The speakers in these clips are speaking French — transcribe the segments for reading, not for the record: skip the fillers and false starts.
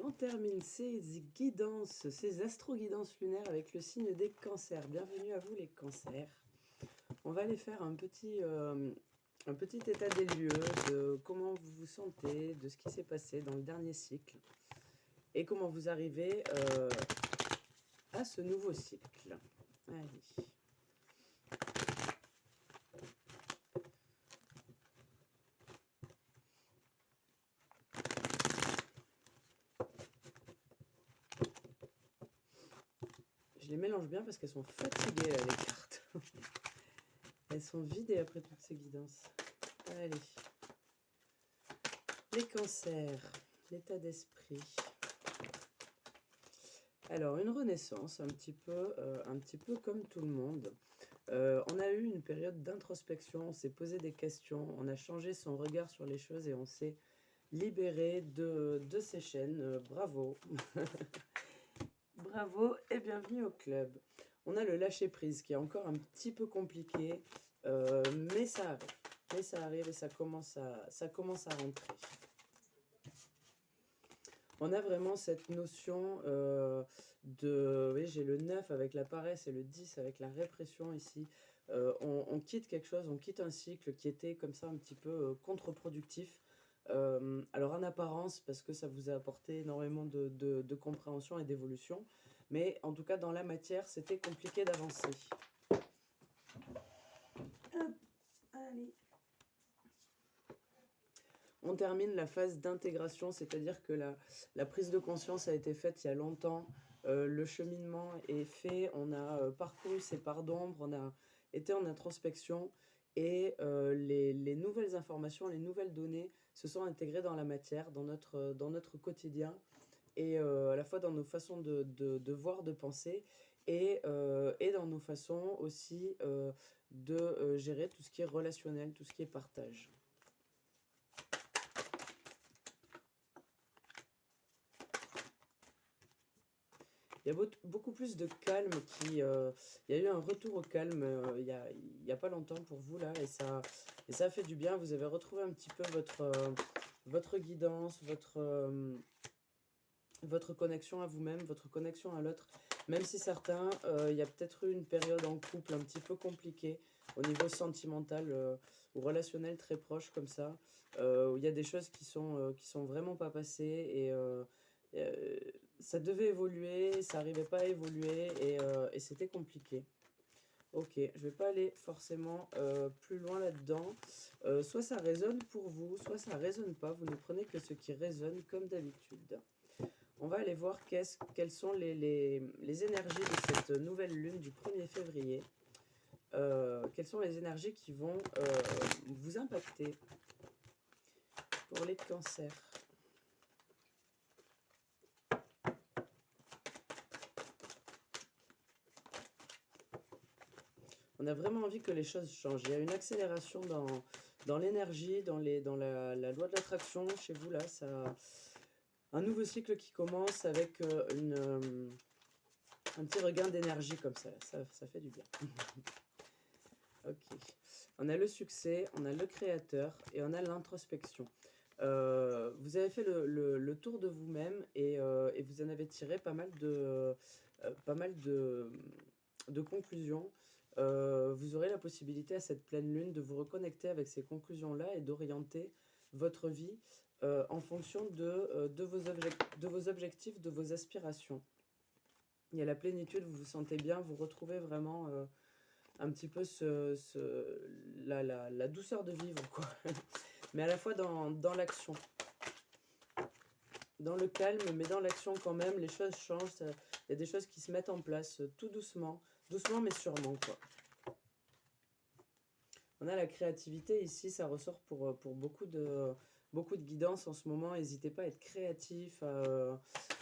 on termine ces guidances, ces astro-guidances lunaires avec le signe des cancers. Bienvenue à vous les cancers. On va aller faire un petit état des lieux de comment vous vous sentez, de ce qui s'est passé dans le dernier cycle et comment vous arrivez à ce nouveau cycle. Allez. Je les mélange bien parce qu'elles sont fatiguées là, les cartes. Elles sont vidées après toutes ces guidances. Allez. Les cancers, l'état d'esprit. Alors, une renaissance, un petit peu comme tout le monde. On a eu une période d'introspection, on s'est posé des questions, on a changé son regard sur les choses et on s'est libéré de ces chaînes. Bravo. Bravo et bienvenue au club. On a le lâcher-prise qui est encore un petit peu compliqué, mais ça arrive. Mais ça arrive et ça commence à rentrer. On a vraiment cette notion de... Oui, j'ai le 9 avec la paresse et le 10 avec la répression ici. On quitte quelque chose, on quitte un cycle qui était comme ça un petit peu contre-productif. Alors en apparence, parce que ça vous a apporté énormément de compréhension et d'évolution, mais en tout cas dans la matière, c'était compliqué d'avancer. Allez. On termine la phase d'intégration, c'est-à-dire que la prise de conscience a été faite il y a longtemps, le cheminement est fait, on a parcouru ces parts d'ombre, on a été en introspection et les nouvelles informations, les nouvelles données se sont intégrées dans la matière, dans notre quotidien et à la fois dans nos façons de voir, de penser et dans nos façons aussi de gérer tout ce qui est relationnel, tout ce qui est partage. Il y a beaucoup plus de calme il y a eu un retour au calme il y a pas longtemps pour vous là et ça a fait du bien. Vous avez retrouvé un petit peu votre guidance, votre connexion à vous-même, votre connexion à l'autre. Même si certains, il y a peut-être eu une période en couple un petit peu compliquée au niveau sentimental ou relationnel très proche comme ça, où il y a des choses qui sont vraiment pas passées et ça devait évoluer, ça n'arrivait pas à évoluer et c'était compliqué. Ok, je vais pas aller forcément plus loin là-dedans. Soit ça résonne pour vous, soit ça résonne pas. Vous ne prenez que ce qui résonne comme d'habitude. On va aller voir quelles sont les énergies de cette nouvelle lune du 1er février. Quelles sont les énergies qui vont vous impacter pour les cancers. On a vraiment envie que les choses changent. Il y a une accélération dans l'énergie, dans la loi de l'attraction. Chez vous, là, un nouveau cycle qui commence avec un petit regain d'énergie comme ça. Ça fait du bien. Ok. On a le succès, on a le créateur et on a l'introspection. Vous avez fait le tour de vous-même et vous en avez tiré pas mal de conclusions. Vous aurez la possibilité à cette pleine lune de vous reconnecter avec ces conclusions-là et d'orienter votre vie en fonction de vos objectifs, de vos aspirations. Il y a la plénitude, vous vous sentez bien, vous retrouvez vraiment un petit peu la douceur de vivre, quoi. Mais à la fois dans l'action. Dans le calme, mais dans l'action quand même, les choses changent. Il y a des choses qui se mettent en place tout doucement. Doucement mais sûrement, quoi. On a la créativité ici, ça ressort pour beaucoup de guidance en ce moment. N'hésitez pas à être créatif,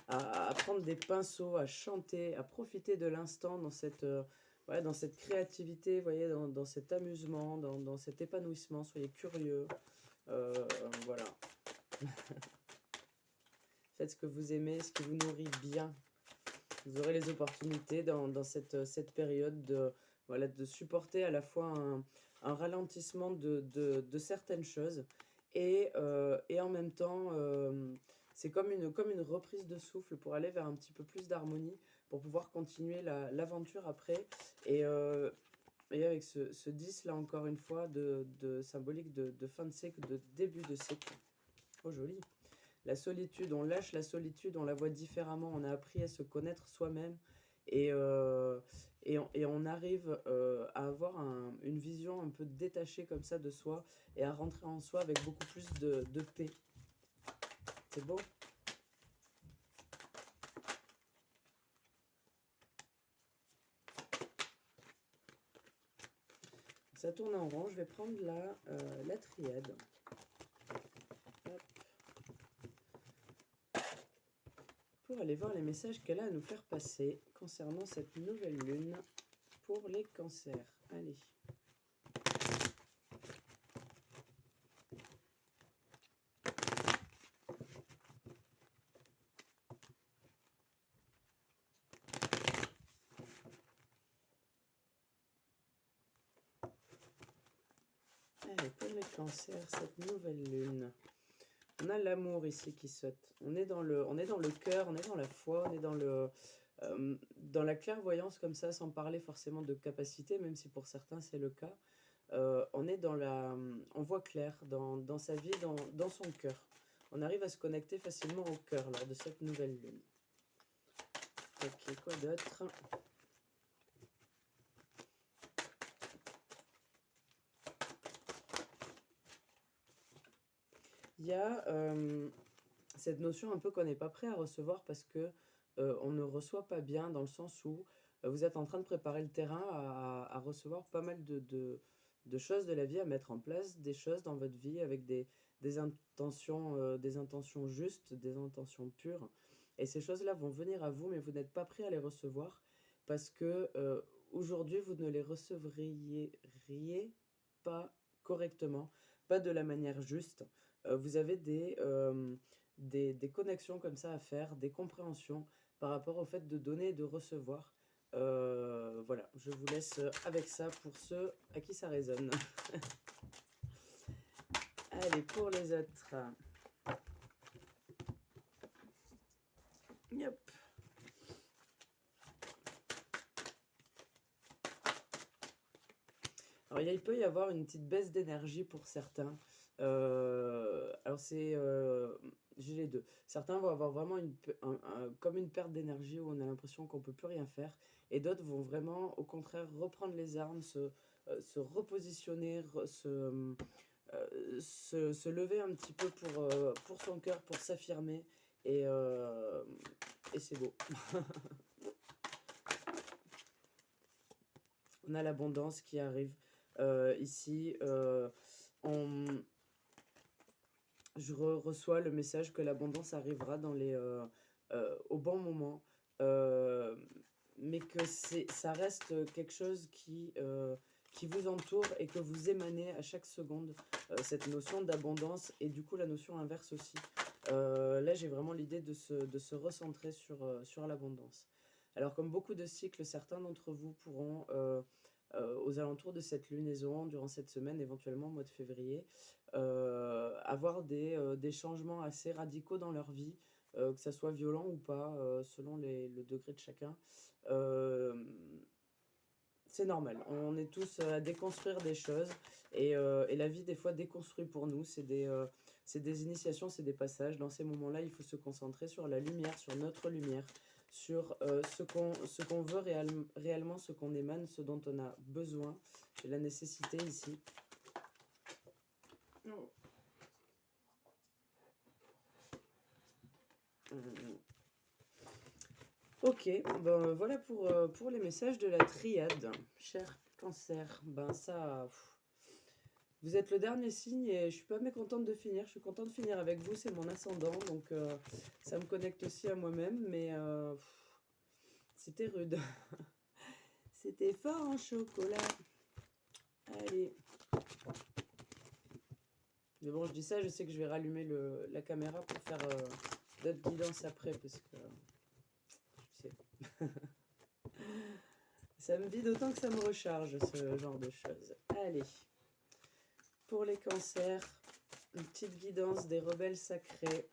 à prendre des pinceaux, à chanter, à profiter de l'instant dans dans cette créativité, vous voyez, dans cet amusement, dans cet épanouissement. Soyez curieux. Voilà. Faites ce que vous aimez, ce qui vous nourrit bien. Vous aurez les opportunités dans cette période de supporter à la fois un ralentissement de certaines choses et en même temps, c'est comme une reprise de souffle pour aller vers un petit peu plus d'harmonie, pour pouvoir continuer l'aventure après. Et, et avec ce 10 là, encore une fois, de symbolique de fin de cycle, de début de cycle. Oh, joli. La solitude, on lâche la solitude, on la voit différemment, on a appris à se connaître soi-même et, et on arrive à avoir une vision un peu détachée comme ça de soi et à rentrer en soi avec beaucoup plus de paix. C'est beau. Ça tourne en rond, je vais prendre la triade. Pour aller voir les messages qu'elle a à nous faire passer concernant cette nouvelle lune pour les cancers. Allez. Allez, pour les cancers, cette nouvelle lune. On a l'amour ici qui saute. On est dans le cœur, on est dans la foi, on est dans la clairvoyance comme ça, sans parler forcément de capacité, même si pour certains c'est le cas. On est on voit clair dans sa vie, dans son cœur. On arrive à se connecter facilement au cœur lors de cette nouvelle lune. Ok, quoi d'autre? Il y a cette notion un peu qu'on n'est pas prêt à recevoir parce que on ne reçoit pas bien, dans le sens où vous êtes en train de préparer le terrain à recevoir pas mal de choses de la vie, à mettre en place des choses dans votre vie avec des intentions justes, des intentions pures. Et ces choses-là vont venir à vous, mais vous n'êtes pas prêt à les recevoir parce que aujourd'hui, vous ne les recevriez pas correctement, pas de la manière juste. Vous avez des connexions comme ça à faire, des compréhensions par rapport au fait de donner et de recevoir. Voilà, je vous laisse avec ça pour ceux à qui ça résonne. Allez, pour les autres. Yep. Alors, il peut y avoir une petite baisse d'énergie pour certains. Alors, j'ai les deux. Certains vont avoir vraiment comme une perte d'énergie où on a l'impression qu'on ne peut plus rien faire. Et d'autres vont vraiment, au contraire, reprendre les armes, se repositionner, se lever un petit peu pour son cœur, pour s'affirmer. Et c'est beau. On a l'abondance qui arrive ici. Je reçois le message que l'abondance arrivera au bon moment, mais que ça reste quelque chose qui vous entoure et que vous émanez à chaque seconde, cette notion d'abondance et du coup la notion inverse aussi. Là, j'ai vraiment l'idée de se recentrer sur l'abondance. Alors, comme beaucoup de cycles, certains d'entre vous pourront, aux alentours de cette lunaison, durant cette semaine, éventuellement au mois de février, avoir des changements assez radicaux dans leur vie, que ça soit violent ou pas, selon le degré de chacun. C'est normal, on est tous à déconstruire des choses et la vie des fois déconstruit pour nous, c'est des initiations, c'est des passages. Dans ces moments-là, il faut se concentrer sur la lumière, sur notre lumière, sur ce qu'on veut réellement, ce qu'on émane, ce dont on a besoin. J'ai la nécessité ici. Oh. Ok, ben voilà pour les messages de la triade. Cher Cancer, ben ça, vous êtes le dernier signe et je suis pas mécontente de finir. Je suis contente de finir avec vous, c'est mon ascendant, donc ça me connecte aussi à moi-même, mais c'était rude. C'était fort en chocolat. Allez. Mais bon, je dis ça, je sais que je vais rallumer la caméra pour faire d'autres guidances après, parce que tu sais. Ça me vide autant que ça me recharge, ce genre de choses. Allez. Pour les cancers, une petite guidance des rebelles sacrés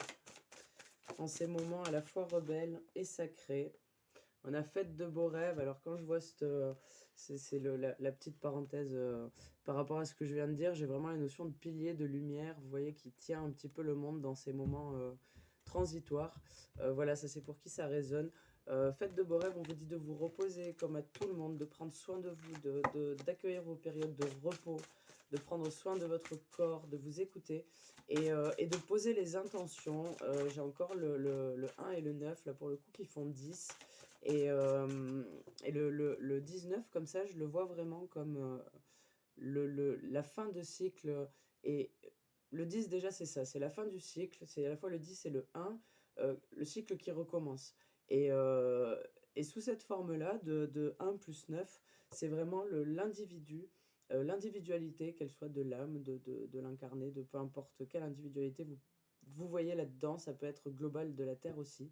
en ces moments à la fois rebelles et sacrés. On a fait de beaux rêves. Alors quand je vois c'est la petite parenthèse par rapport à ce que je viens de dire, j'ai vraiment la notion de pilier, de lumière, vous voyez, qui tient un petit peu le monde dans ces moments transitoires. Voilà, ça c'est pour qui ça résonne. Faites de beaux rêves, on vous dit de vous reposer comme à tout le monde, de prendre soin de vous, d'accueillir vos périodes de repos, de prendre soin de votre corps, de vous écouter et de poser les intentions. J'ai encore le 1 et le 9 là pour le coup qui font 10. Et le 19, comme ça, je le vois vraiment comme la fin de cycle. Et le 10, déjà, c'est ça, c'est la fin du cycle. C'est à la fois le 10 et le 1, le cycle qui recommence. Et, euh, et sous cette forme-là, de 1 plus 9, c'est vraiment l'individu, l'individualité, qu'elle soit de l'âme, de l'incarné, de peu importe quelle individualité vous voyez là-dedans. Ça peut être global de la Terre aussi,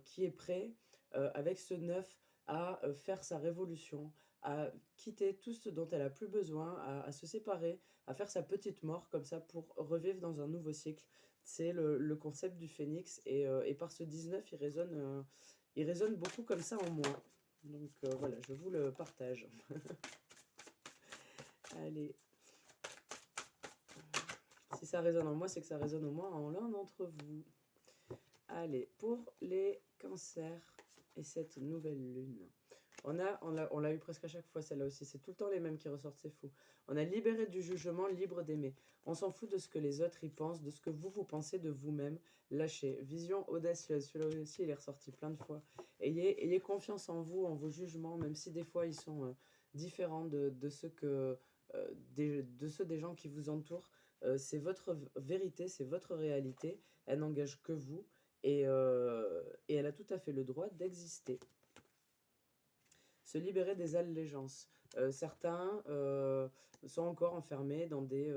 qui est prêt, avec ce 9, à faire sa révolution, à quitter tout ce dont elle a plus besoin, à se séparer, à faire sa petite mort comme ça pour revivre dans un nouveau cycle. C'est le concept du phénix et par ce 19, il résonne beaucoup comme ça en moi. Donc voilà, je vous le partage. Allez, si ça résonne en moi, c'est que ça résonne au moins en l'un d'entre vous. Allez, pour les cancers et cette nouvelle lune. On l'a eu presque à chaque fois, celle-là aussi. C'est tout le temps les mêmes qui ressortent, c'est fou. On a libéré du jugement, libre d'aimer. On s'en fout de ce que les autres y pensent, de ce que vous pensez de vous-même. Lâchez. Vision audacieuse. Celui-là aussi, il est ressorti plein de fois. Ayez confiance en vous, en vos jugements, même si des fois ils sont différents de ceux de ceux des gens qui vous entourent. C'est votre vérité, c'est votre réalité. Elle n'engage que vous. Et elle a tout à fait le droit d'exister. Se libérer des allégeances. Certains sont encore enfermés dans des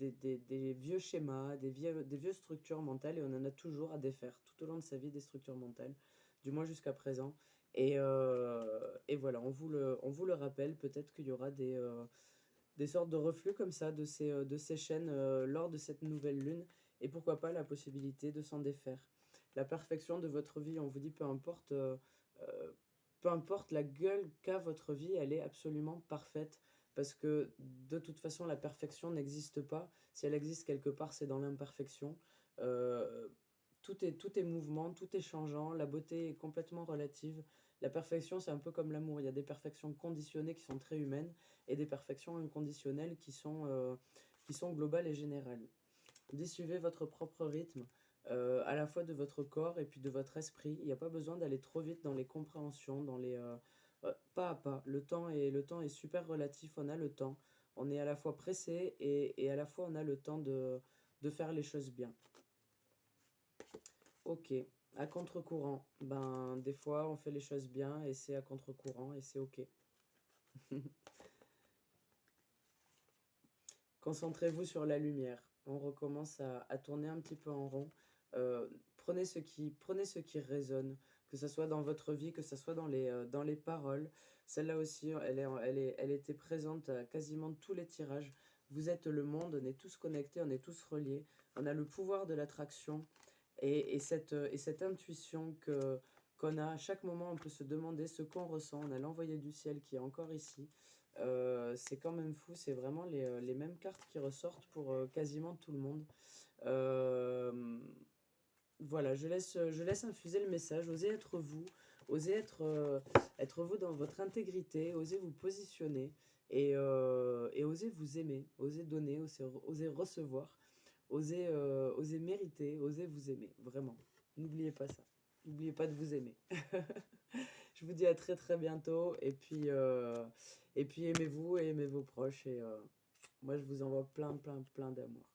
vieux schémas, des vieux structures mentales, et on en a toujours à défaire tout au long de sa vie, des structures mentales, du moins jusqu'à présent. Et voilà, on vous le rappelle, peut-être qu'il y aura des sortes de reflux comme ça de ces chaînes lors de cette nouvelle lune, et pourquoi pas la possibilité de s'en défaire. La perfection de votre vie, on vous dit euh, peu importe la gueule qu'a votre vie, elle est absolument parfaite, parce que de toute façon la perfection n'existe pas. Si elle existe quelque part, c'est dans l'imperfection. Euh, tout est mouvement, tout est changeant, la beauté est complètement relative. La perfection, c'est un peu comme l'amour. Il y a des perfections conditionnées qui sont très humaines et des perfections inconditionnelles qui sont globales et générales. Suivez votre propre rythme, à la fois de votre corps et puis de votre esprit. Il n'y a pas besoin d'aller trop vite dans les compréhensions, pas à pas. Le temps est super relatif, on a le temps. On est à la fois pressé et à la fois on a le temps de faire les choses bien. Ok, à contre-courant. Ben, des fois on fait les choses bien et c'est à contre-courant et c'est ok. Concentrez-vous sur la lumière. On recommence à tourner un petit peu en rond. Prenez ce qui résonne, que ce soit dans votre vie, que ce soit dans les paroles. Celle-là aussi, elle était présente à quasiment tous les tirages. Vous êtes le monde, on est tous connectés, on est tous reliés. On a le pouvoir de l'attraction et cette intuition qu'on a à chaque moment. On peut se demander ce qu'on ressent. On a l'envoyé du ciel qui est encore ici. C'est quand même fou, c'est vraiment les mêmes cartes qui ressortent pour quasiment tout le monde. Euh, voilà, je laisse infuser le message. Osez être vous, osez être vous dans votre intégrité, osez vous positionner et osez vous aimer, osez donner, osez recevoir, osez mériter, osez vous aimer, vraiment. N'oubliez pas ça. N'oubliez pas de vous aimer. Je vous dis à très très bientôt et puis aimez-vous et aimez vos proches et moi je vous envoie plein plein plein d'amour.